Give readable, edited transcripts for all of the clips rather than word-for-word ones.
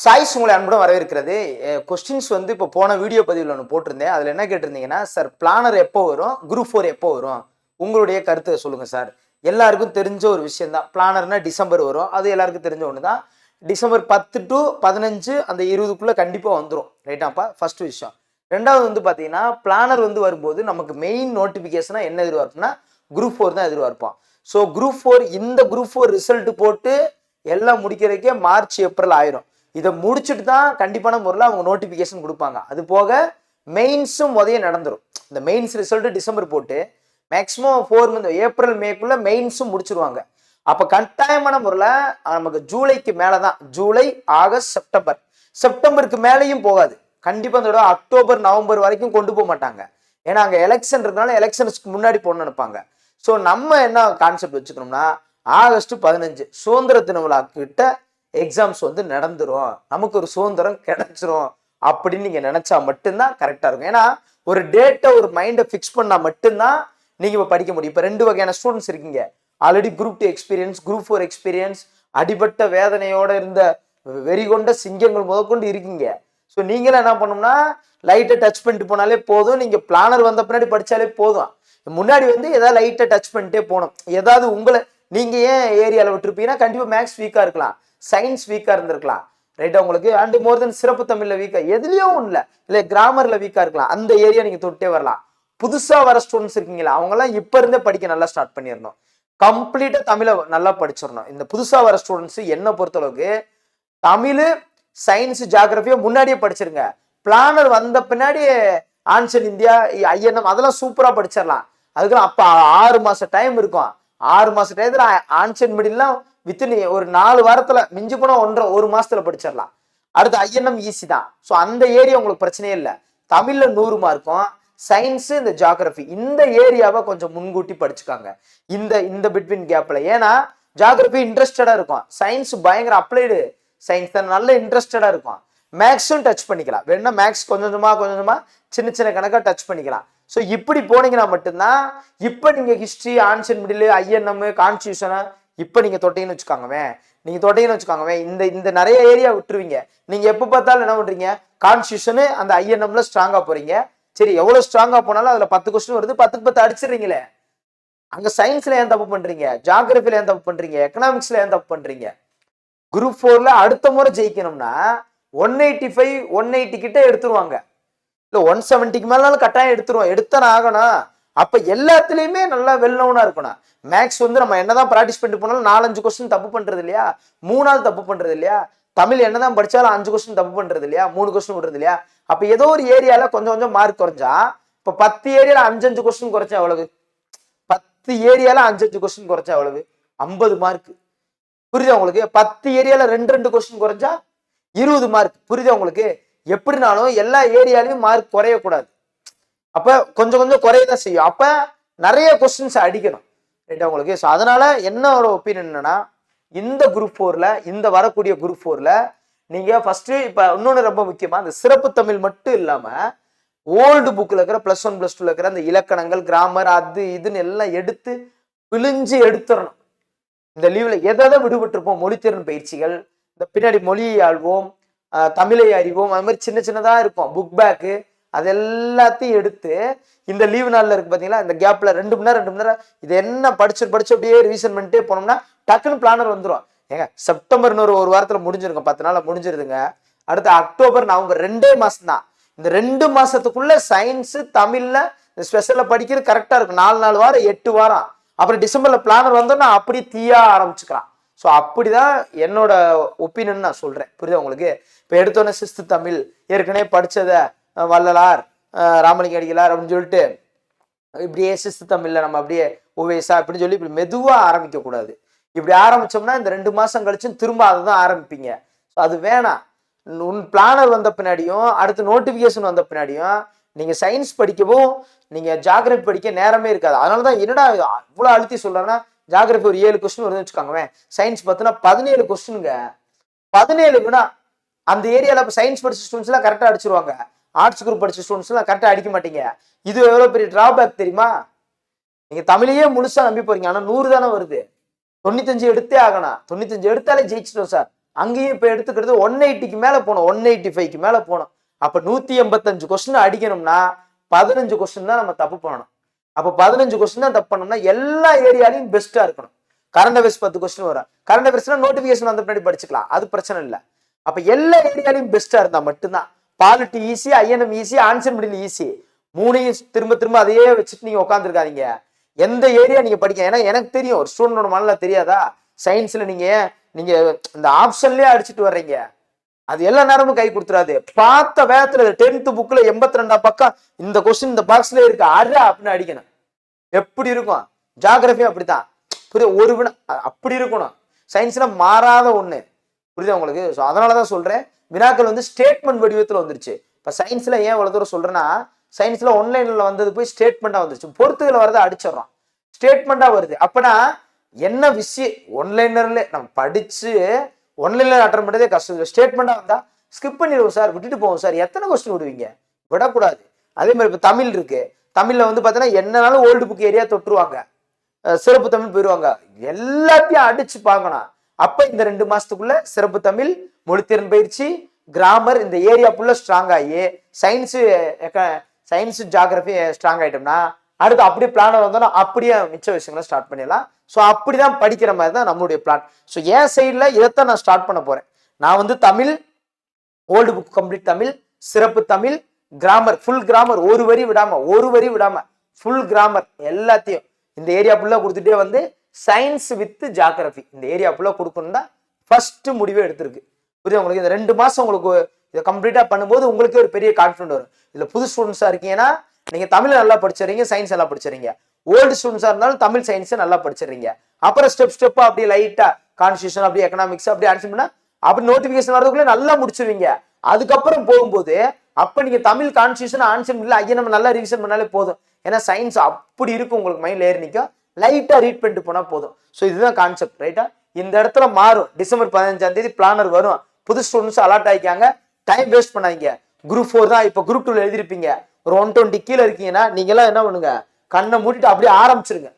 Choice உங்களை அன்புடன் வரவேற்கிறது. கொஸ்டின்ஸ் வந்து இப்போ போன வீடியோ பதிவில் ஒன்று போட்டிருந்தேன். அதில் என்ன கேட்டிருந்தீங்கன்னா, சார் பிளானர் எப்போ வரும், குரூப் 4 எப்போ வரும், உங்களுடைய கருத்தை சொல்லுங்கள் சார். எல்லாருக்கும் தெரிஞ்ச ஒரு விஷயம் தான். பிளானர்னா டிசம்பர் வரும், அது எல்லாருக்கும் தெரிஞ்ச ஒன்று தான். டிசம்பர் 10 to 15 அந்த 20க்குள்ளே கண்டிப்பாக வந்துடும். ரைட்டாப்பா, ஃபர்ஸ்ட் விஷயம். ரெண்டாவது வந்து பார்த்தீங்கன்னா, பிளானர் வந்து வரும்போது நமக்கு மெயின் நோட்டிஃபிகேஷனாக என்ன எதிர்பார்ப்புனா குரூப் 4 தான் எதிர்பார்ப்போம். ஸோ குரூப் 4 இந்த குரூப் 4 ரிசல்ட் போட்டு எல்லாம் முடிக்கிறதுக்கே மார்ச் ஏப்ரல் ஆயிரும். இதை முடிச்சுட்டு தான் கண்டிப்பான முறையில் அவங்க நோட்டிஃபிகேஷன் கொடுப்பாங்க. அது போக மெயின்ஸும் உதய நடந்துடும். இந்த மெயின்ஸ் ரிசல்ட் டிசம்பர் போட்டு மேக்ஸிமம் 4 மந்த் ஏப்ரல் மேக்குள்ள மெயின்ஸும் முடிச்சிருவாங்க. அப்போ கட்டாயமான முறையில் நமக்கு ஜூலைக்கு மேலே தான், ஜூலை ஆகஸ்ட் செப்டம்பருக்கு மேலேயும் போகாது. கண்டிப்பாக இந்த தடவை அக்டோபர் நவம்பர் வரைக்கும் கொண்டு போக மாட்டாங்க. ஏன்னா அங்கே எலெக்ஷன் இருக்கனால எலெக்ஷன்ஸ்க்கு முன்னாடி போகணும்னு நினைப்பாங்க. ஸோ நம்ம என்ன கான்செப்ட் வச்சுக்கணும்னா, ஆகஸ்ட் 15 சுதந்திர தின விழா கிட்ட எக்ஸாம்ஸ் வந்து நடந்துரும், நமக்கு ஒரு சுதந்திரம் கிடைச்சிரும் அப்படின்னு நீங்க நினைச்சா மட்டும்தான் கரெக்டா இருக்கும். ஏன்னா ஒரு டேட்டை ஒரு மைண்டை ஃபிக்ஸ் பண்ணா மட்டும்தான் நீங்க இப்போ படிக்க முடியும். இப்போ 2 வகையான ஸ்டூடெண்ட்ஸ் இருக்கீங்க. Already group 2 experience, group 4 experience, அடிபட்ட வேதனையோட இருந்த வெறிகொண்ட சிங்கங்கள் முதற்கொண்டு இருக்கீங்க. ஸோ நீங்களும் என்ன பண்ணணும்னா, லைட்டை டச் பண்ணிட்டு போனாலே போதும். நீங்க பிளானர் வந்த பின்னாடி படிச்சாலே போதும். முன்னாடி வந்து ஏதாவது லைட்டை டச் பண்ணிட்டே போகணும். ஏதாவது உங்களை நீங்க ஏன் ஏரியாவில் விட்டுருப்பீங்கன்னா, கண்டிப்பா மேக்ஸ் வீக்கா இருக்கலாம், சயின்ஸ் வீக்கா இருந்திருக்கலாம், ரைட்டா உங்களுக்கு. அண்ட் மோர் தென் சிறப்பு தமிழ்ல வீக்கா, எதுலயும் இல்ல கிராமர்ல வீக்கா இருக்கலாம். அந்த ஏரியா நீங்க தொட்டே வரலாம். புதுசா வர ஸ்டூடெண்ட்ஸ் இருக்கீங்களா, அவங்க எல்லாம் இப்ப இருந்தே படிக்க நல்லா ஸ்டார்ட் பண்ணிடணும். கம்ப்ளீட்டா தமிழை நல்லா படிச்சிடணும். இந்த புதுசா வர ஸ்டூடெண்ட்ஸ் என்ன பொறுத்தளவுக்கு தமிழ், சயின்ஸ், ஜியாகிரபியை முன்னாடியே படிச்சிருங்க. பிளானர் வந்த பின்னாடி ஆன்சர் இந்தியா, ஐஎன்எம் அதெல்லாம் சூப்பரா படிச்சிடலாம். அதுக்கெல்லாம் அப்ப 6 மாசம் டைம் இருக்கும். 6 மாசம் டயத்துல ஆன்சர் மிடில்லாம் வித்தின் ஒரு 4 வாரத்துல, மிஞ்சி போனா 1 மாசத்துல படிச்சிடலாம். அடுத்து ஐஎன்எம் ஈஸி தான். ஸோ அந்த ஏரியா உங்களுக்கு பிரச்சனையே இல்லை. தமிழ்ல 100 மார்க்கும், சயின்ஸ், இந்த ஜியாகிரபி இந்த ஏரியாவை கொஞ்சம் முன்கூட்டி படிச்சுக்காங்க. இந்த பிட்வீன் கேப்ல. ஏன்னா ஜியாகிரபி இன்ட்ரெஸ்டடா இருக்கும், சயின்ஸ் பயங்கர அப்ளைடு சயின்ஸ் தான், நல்ல இன்ட்ரெஸ்டடா இருக்கும். மேக்ஸும் டச் பண்ணிக்கலாம். வேணா மேக்ஸ் கொஞ்சமா சின்ன கணக்கா டச் பண்ணிக்கலாம். ஸோ இப்படி போனீங்கன்னா மட்டும்தான். இப்போ நீங்க ஹிஸ்டரி, ஆன்சர் மிடில், ஐஎன்எம், கான்ஸ்டியூஷனை இப்போ நீங்க தொட்டீங்கன்னு வச்சுக்காங்கவே இந்த நிறைய ஏரியா விட்டுருவீங்க. நீங்க எப்போ பார்த்தாலும் என்ன பண்றீங்க, கான்ஸ்டியூஷனு அந்த ஐஎன்எம்ல ஸ்ட்ராங்கா போறீங்க. சரி, எவ்வளவு ஸ்ட்ராங்கா போனாலும் அதுல 10 கொஸ்டின் வருது, 10க்கு 10 அடிச்சிடுறீங்களே. அங்க சயின்ஸ்ல ஏன் தப்பு பண்றீங்க, ஜியாகிரபில ஏன் தப்பு பண்றீங்க, எக்கனாமிக்ஸ்ல ஏன் தப்பு பண்றீங்க? குரூப் 4ல அடுத்த முறை ஜெயிக்கணும்னா 185 180 கிட்ட எடுத்துருவாங்க. இல்ல 170க்கு மேலாலும் கட்டாயம் எடுத்தானே ஆகணும். அப்ப எல்லாத்துலயுமே நல்லா வெல் நோனா இருக்கணும். மேக்ஸ் வந்து நம்ம என்னதான் ப்ராக்டிஸ் பண்ணிட்டு போனாலும் 4-5 கொஸ்டின் தப்பு பண்றது இல்லையா, 3ஆவது தப்பு பண்றது இல்லையா. தமிழ் என்னதான் படிச்சாலும் 5 கொஸ்டின் தப்பு பண்றது இல்லையா, 3 கொஸ்டின் விடுறது இல்லையா. அப்ப ஏதோ ஒரு ஏரியால கொஞ்சம் மார்க் குறைஞ்சா, இப்ப 10 ஏரியால 5 கொஸ்டின் குறைச்சா எவ்வளவு, 10 ஏரியால 5 கொஸ்டின் குறைச்சா எவ்வளவு, 50 மார்க். புரியுதா உங்களுக்கு? 10 ஏரியால 2 கொஸ்டின் குறைஞ்சா 20 மார்க். புரியுதா உங்களுக்கு? எப்படினாலும் எல்லா ஏரியாலையும் மார்க் குறையக்கூடாது. அப்ப கொஞ்சம் குறையதான் செய்யும். அப்ப நிறைய கொஸ்டின்ஸ் அடிக்கணும், ரைட்டா உங்களுக்கு. ஸோ அதனால என்னோட ஒப்பீனியன் என்னன்னா, இந்த குரூப் 4ல, இந்த வரக்கூடிய குரூப் 4ல நீங்க ஃபர்ஸ்ட் இப்ப இன்னொன்னு ரொம்ப முக்கியமா, இந்த சிறப்பு தமிழ் மட்டும் இல்லாம ஓல்டு புக்ல இருக்கிற +1 +2 இருக்கிற அந்த இலக்கணங்கள், கிராமர், அது இதுன்னு எல்லாம் எடுத்து பிழிஞ்சு எடுத்துடணும். இந்த லீவ்ல எதை விடுபட்டிருப்போம், மொழித்திறன் பயிற்சிகள், இந்த பின்னாடி மொழியை ஆள்வோம், தமிழை அறிவோம், அது மாதிரி சின்னதா இருக்கும் புக் பேக்கு, அது எல்லாத்தையும் எடுத்து இந்த லீவ் நாள்ல இருக்கு பாத்தீங்களா, இந்த கேப்ல 2 மணி நேரம் இது என்ன படிச்சு அப்படியே ரிவிஷன் பண்ணிட்டே போனோம்னா டக்குன்னு பிளானர் வந்துடும். ஏங்க செப்டம்பர் ஒரு வாரத்துல முடிஞ்சிருக்கும், 10 நாள்ல முடிஞ்சிருதுங்க. அடுத்து அக்டோபர் நவம்பர் 2 மாசம் தான். இந்த 2 மாசத்துக்குள்ள சயின்ஸ், தமிழ்ல ஸ்பெஷல்ல படிக்கிறது கரெக்டா இருக்கும். 4 வாரம் 8 வாரம். அப்புறம் டிசம்பர்ல பிளானர் வந்தோம்னா அப்படி தீயா ஆரம்பிச்சுக்கலாம். ஸோ அப்படிதான் என்னோட ஒப்பீனியன் நான் சொல்றேன். புரியுதா உங்களுக்கு? இப்போ எடுத்தோன்னே 6th தமிழ் ஏற்கனவே படிச்சதை வள்ளலார், ராமலிங்க அடிகளார் அப்படின்னு சொல்லிட்டு இப்படியே 6th தமிழ்ல நம்ம அப்படியே ஓவேசா அப்படின்னு சொல்லி இப்படி மெதுவா ஆரம்பிக்க கூடாது. இப்படி ஆரம்பிச்சோம்னா இந்த 2 மாசம் கழிச்சு திரும்ப அதை தான் ஆரம்பிப்பீங்க. ஸோ அது வேணாம். உன் பிளானர் வந்த பின்னாடியும் அடுத்து நோட்டிபிகேஷன் வந்த பின்னாடியும் நீங்க சயின்ஸ் படிக்கவும், நீங்க ஜியாகிரபி படிக்க நேரமே இருக்காது. அதனாலதான் என்னடா இவ்வளவு அழுத்தி சொல்றேன்னா, ஜியாகிரபி ஒரு 7 கொஸ்டின் வருதுன்னு வச்சுக்கோங்க, சயின்ஸ் பார்த்தோன்னா 17 கொஸ்டினுங்க. 17 அந்த ஏரியால சயின்ஸ் படிச்ச ஸ்டூடெண்ட்ஸ் எல்லாம் கரெக்டா அடிச்சிருவாங்க, ஆர்ட்ஸ் குரூப் படிச்ச ஸ்டூடெண்ட்ஸ் எல்லாம் கரெக்டா அடிக்க மாட்டீங்க. இது எவ்வளவு பெரிய டிராபேக் தெரியுமா? நீங்க தமிழையே முழுசா நம்பி போறீங்க, ஆனா 100 தானே வருது. 95 எடுத்தே ஆகணும். 95 எடுத்தாலே ஜெயிச்சிட்டோம் சார் அங்கேயும் இப்ப எடுத்துக்கிறது 180க்கு மேல போனோம், 185க்கு மேல போனோம். அப்ப 185 கொஸ்டின் அடிக்கணும்னா 15 கொஸ்டின் தான் நம்ம தப்பு பண்ணணும். அப்ப 15 கொஸ்டின் தான் தப்பு பண்ணோம்னா எல்லா ஏரியாலையும் பெஸ்டா இருக்கணும். கரண்ட் அஃபேர்ஸ் 10 கொஸ்டின் வரும். கரண்ட் அஃபேர்ஸ்னா நோட்டிபிகேஷன் வந்த பின்னாடி படிச்சுக்கலாம், அது பிரச்சனை இல்லை. அப்ப எல்லா ஏரியாலையும் பெஸ்டா இருந்தா மட்டும்தான். Polity easy, INM easy, answer middle easy. மூணையும் திரும்ப திரும்ப அதையே வச்சுட்டு நீங்க உட்காந்துருக்காதீங்க. எந்த ஏரியா நீங்க படிக்க, ஏன்னா எனக்கு தெரியும் ஒரு ஸ்டூடெண்டோட மனநிலை தெரியாதா? சயின்ஸ்ல நீங்க இந்த ஆப்ஷன்லயே அடிச்சுட்டு வர்றீங்க, அது எல்லா நேரமும் கை கொடுத்துறாது. பார்த்த வேகத்துல 10th புக்ல 82 பக்கம் இந்த கொஸ்டின் இந்த பாக்ஸ்ல இருக்கு, அரை அப்படின்னு அடிக்கணும். எப்படி இருக்கும்? ஜியோகிராஃபி அப்படித்தான், புரியுது? ஒரு வினா அப்படி இருக்கணும். சயின்ஸ்ல மாறாத ஒண்ணு, புரியுதா உங்களுக்கு? ஸோ அதனாலதான் சொல்றேன், வினாக்கள் வந்து ஸ்டேட்மெண்ட் வடிவத்துல வந்துருச்சு. இப்ப சயின்ஸ்ல ஏன் இவ்வளவு தூரம் சொல்றேன்னா, சயின்ஸ்ல ஒன்லைன்ல வந்தது போய் ஸ்டேட்மெண்டா வந்துருச்சு. பொறுத்துகளை வரதை அடிச்சிடறோம், ஸ்டேட்மெண்டா வருது. அப்பனா என்ன விஷயம்? ஒன்லைனர்ல நம்ம படிச்சு ஒன்லைன்ல அட்டன் பண்ணதே கஷ்டம். ஸ்டேட்மெண்டா வந்தா ஸ்கிப் பண்ணிடுவோம் சார், விட்டுட்டு போவோம் சார். எத்தனை கொஸ்டின் விடுவீங்க? விடக்கூடாது. அதே மாதிரி இப்ப தமிழ் இருக்கு, தமிழ்ல வந்து பாத்தீங்கன்னா என்னனாலும் ஓல்டு புக் ஏரியா தொட்டுருவாங்க, சிறப்பு தமிழ் போயிருவாங்க. எல்லாத்தையும் அடிச்சு பார்க்கணும். அப்ப இந்த 2 மாசத்துக்குள்ள சிறப்பு தமிழ், மொழித்திறன் பயிற்சி, கிராமர், இந்த ஏரியா ஃபுல்லா ஸ்ட்ராங் ஆகி சயின்ஸ் ஜியோகிராஃபி ஸ்ட்ராங் ஆயிட்டோம்னா அடுத்து அப்படியே பிளான் வந்தோம்னா அப்படியே மிச்ச விஷயங்களை ஸ்டார்ட் பண்ணிடலாம். ஸோ அப்படிதான் படிக்கிற மாதிரி தான் நம்மளுடைய பிளான். ஸோ என் சைட்ல இதைத்தான் நான் ஸ்டார்ட் பண்ண போறேன். நான் வந்து Tamil, old book complete Tamil, சிறப்பு தமிழ், கிராமர், ஃபுல் கிராமர், ஒரு வரி விடாம ஃபுல் கிராமர் எல்லாத்தையும் இந்த ஏரியா ஃபுல்லா கொடுத்துட்டே வந்து சயின்ஸ் வித் ஜியோகிராஃபி இந்த ஏரியா ஃபுல்லா கொடுக்கணும் தான் ஃபர்ஸ்ட் முடிவே எடுத்திருக்கு. புரியுது உங்களுக்கு? இந்த 2 மாசம் உங்களுக்கு இதை கம்ப்ளீட்டா பண்ணும்போது உங்களுக்கு ஒரு பெரிய கான்ஃபிடன்ட் வரும். இதுல புது ஸ்டூடெண்ட்ஸா இருக்கீங்கன்னா நீங்க தமிழ் நல்லா படிச்சிடறீங்க, சயின்ஸ் நல்லா படிச்சிடறீங்க. ஓல்டு ஸ்டூடெண்ட்ஸா இருந்தாலும் தமிழ் சயின்ஸ் நல்லா படிச்சிடறீங்க. அப்புறம் ஸ்டெப்பா அப்படியே லைட்டா கான்ஸ்டியூஷன், அப்படியே எக்கனாமிக்ஸ் அப்படியே ஆன்சர் பண்ணா அப்படி நோட்டிபிகேஷன் வரதுக்குள்ள நல்லா முடிச்சிருவீங்க. அதுக்கப்புறம் போகும்போது அப்ப நீங்க தமிழ் கான்ஸ்டியூஷன் ஆன்சர் பண்ணல, ஐயா நம்ம நல்லா ரிவிஷன் பண்ணாலே போதும். ஏன்னா சயின்ஸ் அப்படி இருக்கும், உங்களுக்கு மைண்ட்ல ஏறி நிற்கும். லைட்டா ரீட் பண்ணிட்டு போனா போதும். ஸோ இதுதான் கான்செப்ட், ரைட்டா? இந்த இடத்துல மாறும். டிசம்பர் 15ஆம் தேதி பிளானர் வரும். புது ஸ்டூடெண்ட்ஸ் அலர்ட் ஆயிக்காங்க, டைம் வேஸ்ட் பண்ணாதீங்க. குரூப் 4 தான், இப்போ குரூப் 2ல எழுதிருப்பீங்க. ஒரு 120 கீழே இருக்கீங்கன்னா நீங்க எல்லாம் என்ன பண்ணுங்க, கண்ணை மூடிட்டு அப்படியே ஆரம்பிச்சிருங்க.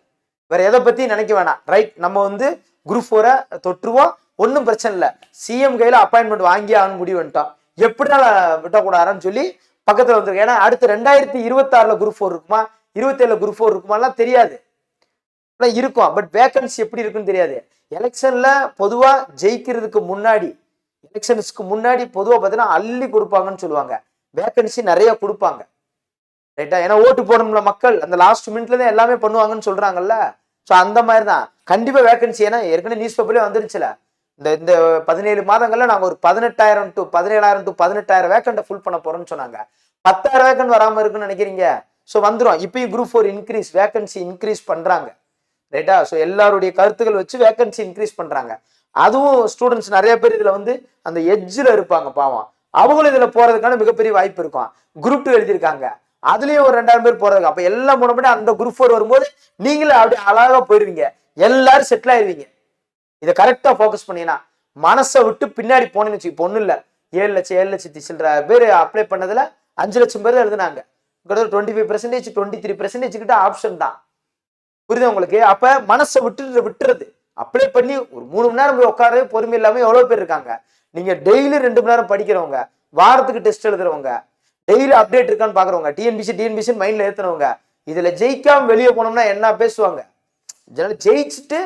வேற எதை பத்தி நினைக்க வேணாம், ரைட்? நம்ம வந்து குரூப் 4 தொற்றுவோம், ஒன்றும் பிரச்சனை இல்லை. சிஎம் கையில அப்பாயின்மெண்ட் வாங்கி ஆகணும் முடிவு வந்துட்டோம். எப்படினால விட்டக்கூடாதுன்னு சொல்லி பக்கத்துல வந்துருக்கு. ஏன்னா அடுத்து 2026 குரூப் 4 இருக்குமா, 27 குரூப் 4 இருக்குமாலாம் தெரியாது, இருக்கும். பட் வேகன்சி எப்படி இருக்குன்னு தெரியாது. எலெக்ஷன்ல பொதுவா ஜெயிக்கிறதுக்கு முன்னாடி, எலெக்ஷன்ஸ்க்கு முன்னாடி பொதுவா பார்த்தீங்கன்னா அள்ளி கொடுப்பாங்கன்னு சொல்லுவாங்க. வேகன்சி நிறைய கொடுப்பாங்க, ரைட்டா? ஏன்னா ஓட்டு போடணும்ல மக்கள், அந்த லாஸ்ட் மினிட்ல தான் எல்லாமே பண்ணுவாங்கன்னு சொல்றாங்கல்ல. ஸோ அந்த மாதிரி தான் கண்டிப்பா வேகன்சி. ஏன்னா ஏற்கனவே நியூஸ் பேப்பர்லேயே வந்துருச்சுல, இந்த 17 மாதங்கள்ல நாங்க ஒரு 17,000 to 18,000 வேக்கண்ட ஃபுல் பண்ண போறோம்னு சொன்னாங்க. 10,000 வேக்கண்ட் வராம இருக்குன்னு நினைக்கிறீங்க? ஸோ வந்துடும். இப்பயும் குரூப் 4 இன்க்ரீஸ், வேகன்சி இன்க்ரீஸ் பண்றாங்க, ரைட்டா? ஸோ எல்லாருடைய கருத்துக்கள் வச்சு வேகன்சி இன்க்ரீஸ் பண்றாங்க. அதுவும் ஸ்டூடெண்ட்ஸ் நிறைய பேர் இதுல வந்து அந்த எட்ஜில் இருப்பாங்க, பாவம். அவங்களும் இதுல போறதுக்கான மிகப்பெரிய வாய்ப்பு இருக்கும். குரூப் 2 எழுதியிருக்காங்க, அதுலயும் ஒரு 2000 பேர் போறதுக்கு. அப்ப எல்லாம் முன்னாடி அந்த குரூப் 4 வரும்போது நீங்களே அப்படியே அழகா போயிருவீங்க, எல்லாரும் செட்டில் ஆயிருவீங்க. இதை கரெக்டா ஃபோக்கஸ் பண்ணீங்கன்னா மனசை விட்டு பின்னாடி போனேன்னு வச்சு, இப்போ ஒன்றும் இல்லை, 7,00,000 சில்லற பேர் அப்ளை பண்ணதுல 5 லட்சம் பேர் எழுதுனாங்க. 25%, 23% கிட்ட ஆப்ஷன் தான், புரியுதா உங்களுக்கு? அப்ப மனசை விட்டுறது. அப்ளை பண்ணி ஒரு 3 மணி நேரம் போய் உட்காரவே பொறுமை இல்லாம எவ்வளவு பேர் இருக்காங்க. நீங்க டெய்லி 2 மணி நேரம் படிக்கிறவங்க, வாரத்துக்கு டெஸ்ட் எழுதுறவங்க, டெய்லி அப்டேட் இருக்கான்னு பாக்குறவங்க, டிஎன்பிசி மைண்ட்ல ஏத்துறவங்க, இதுல ஜெயிக்காம வெளியே போனோம்னா என்ன பேசுவாங்க? ஜெயிச்சுட்டு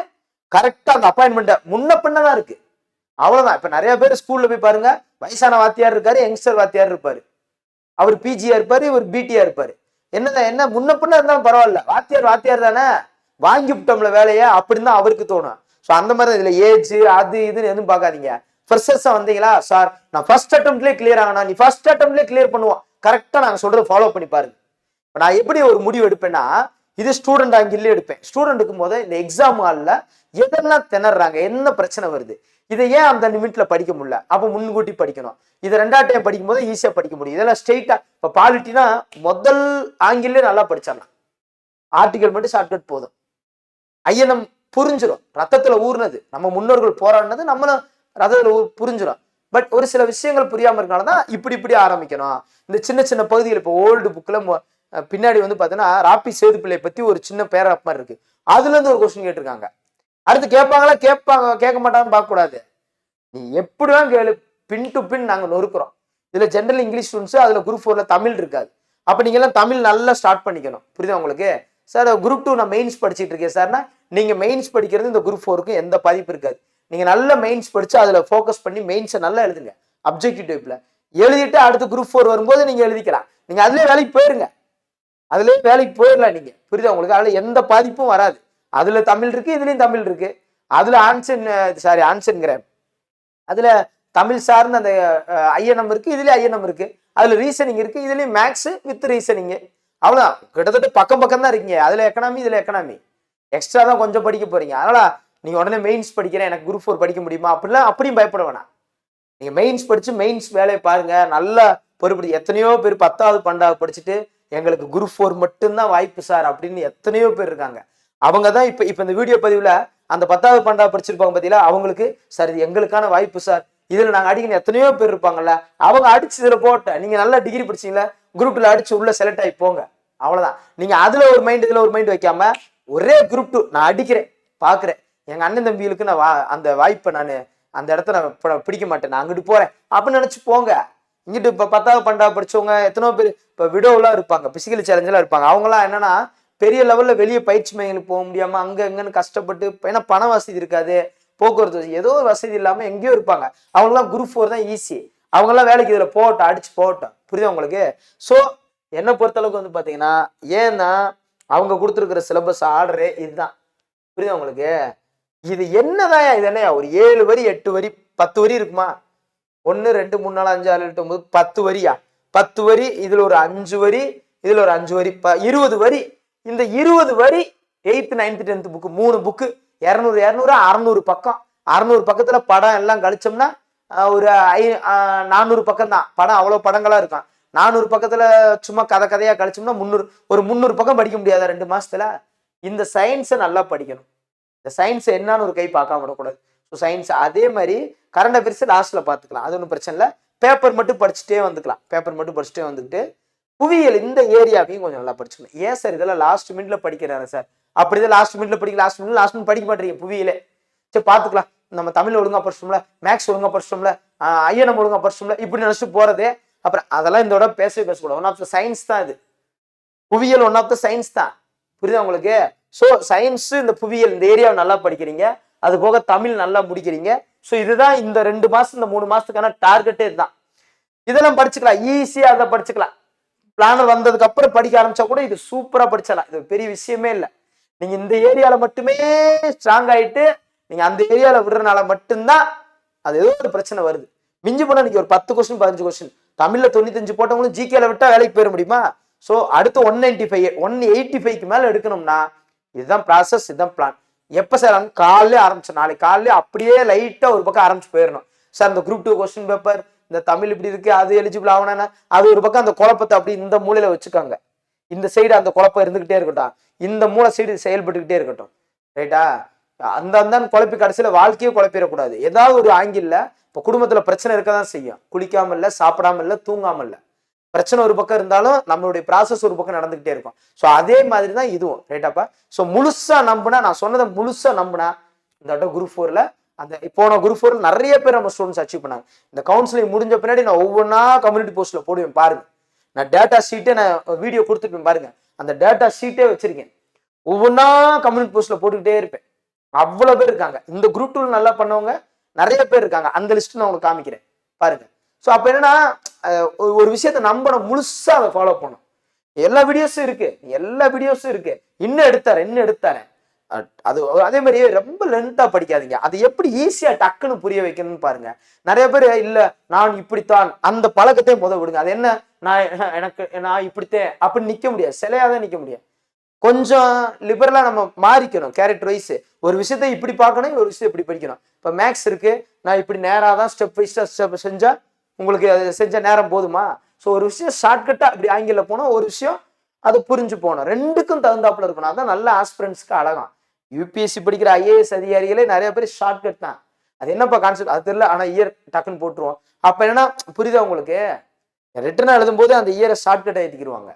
கரெக்டா அந்த அப்பாயின்மெண்ட் முன்ன பின்னதான் இருக்கு, அவ்வளவுதான். இப்ப நிறைய பேர் ஸ்கூல்ல போய் பாருங்க, வயசான வாத்தியார் இருக்காரு, யங்ஸ்டர் வாத்தியார் இருப்பாரு, அவர் பிஜியா இருப்பாரு, இவர் பிடியா இருப்பாரு. என்ன முன்ன பின்ன இருந்தாலும் பரவாயில்ல, வாத்தியார் தானே, வாங்கி விட்டோம்ல வேலையை அப்படின்னு தான் அவருக்கு தோணும். ஸோ அந்த மாதிரி இதுல ஏஜ் அது இதுன்னு எதுவும் பார்க்காதீங்க. ஃப்ரெஷர்ஸா வந்தீங்களா, சார் நான் ஃபர்ஸ்ட் அட்டெம்ப்ட்லேயே கிளியர் ஆகணும், நீ ஃபர்ஸ்ட் அட்டெம்ப்ட்லேயே கிளியர் பண்ணுவோம், கரெக்டா நாங்க சொல்றது ஃபாலோ பண்ணி பாருங்க. நான் எப்படி ஒரு முடிவு எடுப்பேன்னா, இது ஸ்டூடெண்ட் ஆங்கிலே எடுப்பேன். ஸ்டூடெண்ட் இருக்கும் போது இந்த எக்ஸாம் ஹாலில் எதெல்லாம் திணறாங்க, என்ன பிரச்சனை வருது, இதை ஏன் அந்த நிமிட்ல படிக்க முடியல, அப்போ முன்கூட்டி படிக்கணும். இதை 2ஆம் டைம் படிக்கும் போது ஈஸியா படிக்க முடியும். இதெல்லாம் ஸ்ட்ரெயிட்டா. இப்போ பாலிட்டினா முதல் ஆங்கிலே நல்லா படிச்சிடலாம், ஆர்டிகல் மட்டும் ஷார்ட்கட் போதும். ஐயனம் புரிஞ்சிடும், ரத்தத்துல ஊர்னது, நம்ம முன்னோர்கள் போராடினது நம்மளும் ரத்தத்துல புரிஞ்சிடும். பட் ஒரு சில விஷயங்கள் புரியாம இருக்கனாலதான் இப்படி ஆரம்பிக்கணும். இந்த சின்ன சின்ன பகுதிகள் இப்போ ஓல்டு புக்ல பின்னாடி வந்து பாத்தீங்கன்னா ராப்பி சேதுப்பிள்ளை பத்தி ஒரு சின்ன பேராப் மாதிரி இருக்கு, அதுல இருந்து ஒரு கொஸ்டின் கேட்டிருக்காங்க. அடுத்து கேட்பாங்களா, கேட்க மாட்டாங்கன்னு பார்க்க கூடாது. நீ எப்படிதான் கேளு, பின் டு பின் நாங்க நொறுக்குறோம். இதுல ஜென்ரல் இங்கிலீஷ் ஸ்டூடெண்ட்ஸ், அதுல குரூப் 4ல தமிழ் இருக்காது. அப்ப நீங்க எல்லாம் தமிழ் நல்லா ஸ்டார்ட் பண்ணிக்கணும். புரியுதா உங்களுக்கு? சார் குரூப் 2 நான் மெயின்ஸ் படிச்சுட்டு இருக்கேன் சார்னா, நீங்க மெயின்ஸ் படிக்கிறது இந்த குரூப் 4க்கு எந்த பாதிப்பு இருக்காது. நீங்க நல்ல மெயின்ஸ் படிச்சு அதுல ஃபோக்கஸ் பண்ணி மெயின்ஸை நல்லா எழுதுங்க. அப்ஜெக்டிவ் டைப்ல எழுதிட்டு அடுத்து குரூப் 4 வரும்போது நீங்க எழுதிக்கலாம். நீங்க அதுலயே வேலைக்கு போயிருங்க, அதுலயே வேலைக்கு போயிடலாம் நீங்க. புரியுதா உங்களுக்கு? அதுல எந்த பாதிப்பும் வராது. அதுல தமிழ் இருக்கு, இதுலயும் தமிழ் இருக்கு. அதுல ஆன்சர்ங்கிற அதுல தமிழ் சார்ந்த அந்த ஐஎன்எம் இருக்கு, இதுலயும் ஐஎன்எம் இருக்கு. அதுல ரீசனிங் இருக்கு, இதுலயும் மேக்ஸ் வித் ரீசனிங். அவ்வளவுதான், கிட்டத்தட்ட பக்கம் பக்கம் தான் இருக்கீங்க. அதுல எக்கனாமி, இதுல எக்கனாமி. எக்ஸ்ட்ரா தான் கொஞ்சம் படிக்க போறீங்க. அதனால நீங்க உடனே மெயின்ஸ் படிக்கிறேன், எனக்கு குரூப் 4 படிக்க முடியுமா அப்படிலாம் அப்படியும் பயப்பட வேணாம். நீங்க மெயின்ஸ் படிச்சு மெயின்ஸ் வேலையை பாருங்க. நல்லா பொறுப்படி. எத்தனையோ பேர் 10வது 12வது படிச்சுட்டு எங்களுக்கு குரூப் 4 மட்டும்தான் வாய்ப்பு சார் அப்படின்னு எத்தனையோ பேர் இருக்காங்க. அவங்க தான் இப்ப இந்த வீடியோ பதிவுல அந்த 10வது 12வது படிச்சிருப்பாங்க பார்த்தீங்களா, அவங்களுக்கு சார் இது எங்களுக்கான வாய்ப்பு சார், இதுல நாங்க அடிக்கணும் எத்தனையோ பேர் இருப்பாங்கல்ல, அவங்க அடிச்சு இதுல போட்ட நீங்க நல்லா டிகிரி படிச்சீங்களா, குரூப் 2ல அடிச்சு உள்ள செலக்ட் ஆகி போங்க. அவ்வளவுதான். நீங்க அதுல ஒரு மைண்ட் இதுல ஒரு மைண்ட் வைக்காம ஒரே குரூப் 2 நான் அடிக்கிறேன் பாக்குறேன், எங்க அண்ணன் தம்பிகளுக்கு நான் அந்த வாய்ப்பை நான் அந்த இடத்த நான் பிடிக்க மாட்டேன், நான் அங்கிட்டு போறேன் அப்படின்னு நினைச்சு போங்க. இங்கிட்டு இப்ப 10வது 12வது படிச்சவங்க எத்தனையோ பேர் இப்ப விடோலாம் இருப்பாங்க, பிசிக்கல் சேலஞ்செல்லாம் இருப்பாங்க. அவங்கலாம் என்னன்னா பெரிய லெவல்ல வெளியே பயிற்சி மையங்களுக்கு போக முடியாம அங்க எங்கன்னு கஷ்டப்பட்டு, ஏன்னா பண வசதி இருக்காது, போக்குவரத்து ஏதோ ஒரு வசதி இல்லாம எங்கேயோ இருப்பாங்க. அவங்கலாம் குரூப் 4 தான் ஈஸி. அவங்கெல்லாம் வேலைக்கு இதுல போகட்டும், அடிச்சு போகட்டும். புரியுதா உங்களுக்கு? ஸோ என்னை பொறுத்தளவுக்கு வந்து பாத்தீங்கன்னா, ஏன்னா அவங்க கொடுத்துருக்கிற சிலபஸ் ஆர்டரே இதுதான். புரியுதா உங்களுக்கு? இது என்னதான், இது என்னையா ஒரு 7 வரி 8 வரி 10 வரி இருக்குமா? 1 2 3 4 5 6 7 8 9 10 வரியா? 10 வரி, இதுல ஒரு 5 வரி, இதுல ஒரு 5 வரி, 20 வரி. இந்த 20 வரி 8th 9th 10th book 3 book 200 200 600 பக்கம். 600 பக்கத்துல படம் எல்லாம் கழிச்சோம்னா ஒரு 400 பக்கம் தான் படம். அவ்வளவு படங்களா இருக்கும். 400 பக்கத்துல சும்மா கதையா கழிச்சோம்னா 300, ஒரு 300 பக்கம் படிக்க முடியாதா 2 மாசத்துல? இந்த சயின்ஸை நல்லா படிக்கணும். இந்த சயின்ஸ் என்னன்னு ஒரு கை பார்க்காம விடக்கூடாது. ஸோ சயின்ஸ் அதே மாதிரி கரண்ட் அஃபேர்ஸ் லாஸ்ட்ல பார்த்துக்கலாம், அது ஒன்றும் பிரச்சனை இல்லை. பேப்பர் மட்டும் படிச்சுட்டே வந்துக்கலாம். பேப்பர் மட்டும் படிச்சுட்டே வந்துக்கிட்டு புவியியல் இந்த ஏரியாவையும் கொஞ்சம் நல்லா படிச்சுக்கணும். ஏன் சார் இதெல்லாம் லாஸ்ட் மினிட்ல படிக்கிறாரு சார்? அப்படிதான் லாஸ்ட் மினிட்ல லாஸ்ட் மினிட் படிக்க மாட்டீங்க புவியியலே. சரி பார்த்துக்கலாம், நம்ம தமிழ் ஒழுங்கா படிச்சோம்ல, மேக்ஸ் ஒழுங்கா படிச்சோம்ல, ஐஎன்எம் ஒழுங்கா படிச்சோம்ல, இப்படி நினைச்சிட்டு போறதே. அப்புறம் அதெல்லாம் இந்த பேசக்கூடாது. ஒன் ஆஃப் த சயின்ஸ் தான் இது. புவியியல் ஒன் ஆஃப் த சயின்ஸ் தான். புரியுதா உங்களுக்கு? ஸோ சயின்ஸ் இந்த புவியியல் இந்த ஏரியாவை நல்லா படிக்கிறீங்க, அது போக தமிழ் நல்லா முடிக்கிறீங்க. ஸோ இதுதான் இந்த 2 மாசம் இந்த 3 மாசத்துக்கான டார்கெட்டே இதுதான். இதெல்லாம் படிச்சுக்கலாம், ஈஸியா அதை படிச்சுக்கலாம். பிளானர் வந்ததுக்கு அப்புறம் படிக்க ஆரம்பிச்சா கூட இது சூப்பரா படிச்சலாம். இது பெரிய விஷயமே இல்லை. நீங்க இந்த ஏரியால மட்டுமே ஸ்ட்ராங் ஆயிட்டு நீங்க அந்த ஏரியால விடுறதுனால மட்டும்தான் அது ஏதோ ஒரு பிரச்சனை வருது. மிஞ்சி போனா நீங்க ஒரு 10 கொஸ்டின் 15 கொஸ்டின் தமிழ்ல 95 போட்டவங்களும் ஜிகேல விட்டா வேலைக்கு போயிட முடியுமா? ஸோ அடுத்து 195 185க்கு மேல எடுக்கணும்னா இதுதான் ப்ராசஸ், இதுதான் பிளான். எப்ப சார்? காலையிலே ஆரம்பிச்சு நாளைக்கு காலையிலே அப்படியே லைட்டா ஒரு பக்கம் ஆரம்பிச்சு போயிடணும். சார் இந்த குரூப் 2 கொஸ்டின் பேப்பர், இந்த தமிழ் இப்படி இருக்கு, அது எலிஜிபிள் ஆகணும்னா அது ஒரு பக்கம் அந்த குழப்பத்தை அப்படி இந்த மூலையில வச்சுக்காங்க. இந்த சைடு அந்த குழப்பம் இருந்துகிட்டே இருக்கட்டும், இந்த மூளை சைடு செயல்பட்டுக்கிட்டே இருக்கட்டும். ரைட்டா? அந்த குழப்பி கடைசியில வாழ்க்கையே குழப்பிடக்கூடாது. ஏதாவது ஒரு ஆங்கிள் இப்ப குடும்பத்துல பிரச்சனை இருக்கதான் செய்யும். குளிக்காம இல்ல, சாப்பிடாம இல்ல, தூங்காம இல்ல, பிரச்சனை ஒரு பக்கம் இருந்தாலும் நம்மளுடைய ப்ராசஸ் ஒரு பக்கம் நடந்துகிட்டே இருக்கும். ஸோ அதே மாதிரி தான் இதுவும். ரைட்டாப்பா? ஸோ முழுசா நம்பினா, நான் சொன்னதை முழுசா நம்பினா இந்த குரூப் 4ல அந்த போன குரூப் 4 நிறைய பேர் நம்ம ஸ்டூடெண்ட்ஸ் அச்சீவ் பண்ணாங்க. இந்த கவுன்சிலிங் முடிஞ்ச பின்னாடி நான் ஒவ்வொன்றா கம்யூனிட்டி போஸ்ட்ல போடுவேன் பாருங்க. நான் டேட்டா ஷீட்டே நான் வீடியோ கொடுத்துருப்பேன் பாருங்க. அந்த டேட்டா ஷீட்டே வச்சிருக்கேன். ஒவ்வொன்றா கம்யூனிட்டி போஸ்ட்ல போட்டுக்கிட்டே இருப்பேன். அவ்வளவு பேர் இருக்காங்க. இந்த குரூப் 2 நல்லா பண்ணவங்க நிறைய பேர் இருக்காங்க. அந்த லிஸ்ட் நான் உங்களுக்கு காமிக்கிறேன் பாருங்க. ஸோ அப்ப என்னன்னா ஒரு விஷயத்த நம்பணும், முழுசா அதை ஃபாலோ பண்ணணும். எல்லா வீடியோஸும் இருக்கு, இன்னும் எடுத்தாரேன். அது அதே மாதிரி ரொம்ப லென்த்தா படிக்காதீங்க. அது எப்படி ஈஸியா டக்குன்னு புரிய வைக்கணும்னு பாருங்க. நிறைய பேர் இல்ல நான் இப்படித்தான் அந்த பழக்கத்தை விடுங்க. அது என்ன, நான் இப்படித்தேன் அப்படின்னு நிக்க முடியாது, சிலையாதான் நிக்க முடியாது. கொஞ்சம் லிபரலா நம்ம மாறிக்கணும். கேரக்டர் வைஸ் ஒரு விஷயத்த இப்படி பார்க்கணும், ஒரு விஷயம் இப்படி படிக்கணும். இப்ப மேக்ஸ் இருக்கு, நான் இப்படி நேரா தான் ஸ்டெப் வைஸா ஸ்டெப் செஞ்சா உங்களுக்கு அது செஞ்ச நேரம் போதுமா? ஸோ ஒரு விஷயம் ஷார்ட்கட்டா இப்படி ஆங்கில போனோம், ஒரு விஷயம் அது புரிஞ்சு போகணும். ரெண்டுக்கும் தகுந்தாப்புல இருக்கணும். அதான் நல்ல ஆஸ்பிரன்ஸ்க்கு அழகாம். யூபிஎஸ்சி படிக்கிற ஐஏஎஸ் அதிகாரிகளே நிறைய பேர் ஷார்ட்கட் தான். அது என்னப்பா கான்செப்ட் அது தெரியல, ஆனா இயர் டக்குன்னு போட்டுருவோம். அப்ப என்னன்னா புரியுதா உங்களுக்கு? ரிட்டர்னா எழுதும் போது அந்த இயரை ஷார்ட்கட் எழுதிக்கிடுவாங்க,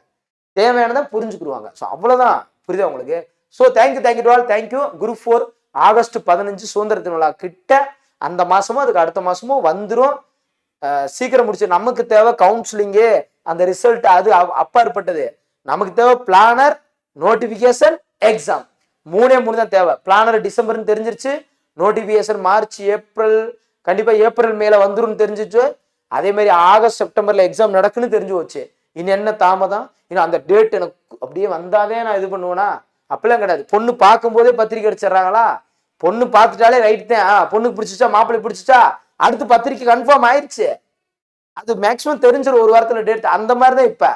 தேவையானதான் புரிஞ்சுக்கிடுவாங்க. ஸோ அவ்வளவுதான். புரியுதா உங்களுக்கு? So thank you to all. Thank you. Group 4 August 15 சுதந்திர தின விழா கிட்ட அந்த மாசமோ அதுக்கு அடுத்த மாசமோ வந்துடும். சீக்கிரம் முடிச்சு. நமக்கு தேவை கவுன்சிலிங்கு, அந்த ரிசல்ட் அது அப்பாற்பட்டது. நமக்கு தேவை பிளானர், நோட்டிபிகேஷன், எக்ஸாம். மூணே தான் தேவை. பிளானர் டிசம்பர்னு தெரிஞ்சிருச்சு, நோட்டிபிகேஷன் மார்ச் ஏப்ரல், கண்டிப்பா ஏப்ரல் மேல வந்துரும் தெரிஞ்சிச்சு. அதே மாதிரி ஆகஸ்ட் செப்டம்பர்ல எக்ஸாம் நடக்குன்னு தெரிஞ்சு போச்சு. இன்னும் என்ன தாமதம்? இன்னும் அந்த டேட் எனக்கு அப்படியே வந்தாதே நான் இது பண்ணுவேனா? அப்பெல்லாம் கிடையாது. பொண்ணு பார்க்கும் போதே பத்திரிக்கை அடிச்சிடறாங்களா? பொண்ணு பார்த்துட்டாலே ரைட் தான். பொண்ணுக்கு பிடிச்சிச்சா, மாப்பிள்ளை பிடிச்சிச்சா, அடுத்து பத்திரிக்கை கன்ஃபார்ம் ஆயிடுச்சு. அது மேக்சிமம் தெரிஞ்சிடும் ஒரு வாரத்துல டேட். அந்த மாதிரி தான் இப்ப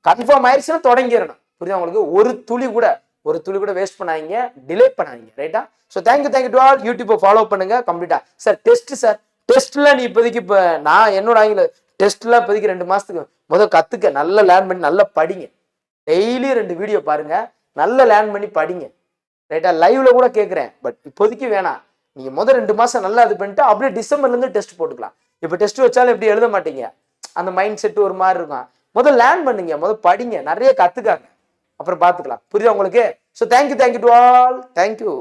கன்ஃபார்ம் ஆயிடுச்சுன்னா தொடங்கிடணும். புரியுதா உங்களுக்கு? ஒரு துளி கூட வேஸ்ட் பண்ணாதீங்க, டிலே பண்ணாதீங்க. ரைட்டா? So thank you to all. யூடியூப்பை ஃபாலோ பண்ணுங்க கம்ப்ளீட்டா. சார் டெஸ்ட்ல நீ இப்போதைக்கு இப்போ நான் என்னோட ஆங்கில டெஸ்ட்லாம் இப்போதைக்கு 2 மாசத்துக்கு முதல் கத்துக்க, நல்லா லேர்ன் பண்ணி நல்லா படிங்க. டெய்லி 2 வீடியோ பாருங்க, நல்லா லேர்ன் பண்ணி படிங்க. ரைட்டா? லைவ்ல கூட கேட்குறேன், பட் இப்போதைக்கு வேணாம். நீங்க முதல் 2 மாசம் நல்லா இது பண்ணிட்டு அப்படியே டிசம்பர்ல இருந்து டெஸ்ட் போட்டுக்கலாம். இப்போ டெஸ்ட் வச்சாலும் எப்படி எழுத மாட்டீங்க, அந்த மைண்ட் செட் ஒரு மாதிரி இருக்கும். முதல் லேர்ன் பண்ணுங்க, முதல் படிங்க, நிறைய கத்துக்காங்க, அப்புறம் பார்த்துக்கலாம். புரியுதா உங்களுக்கு? So thank you to all. Thank you.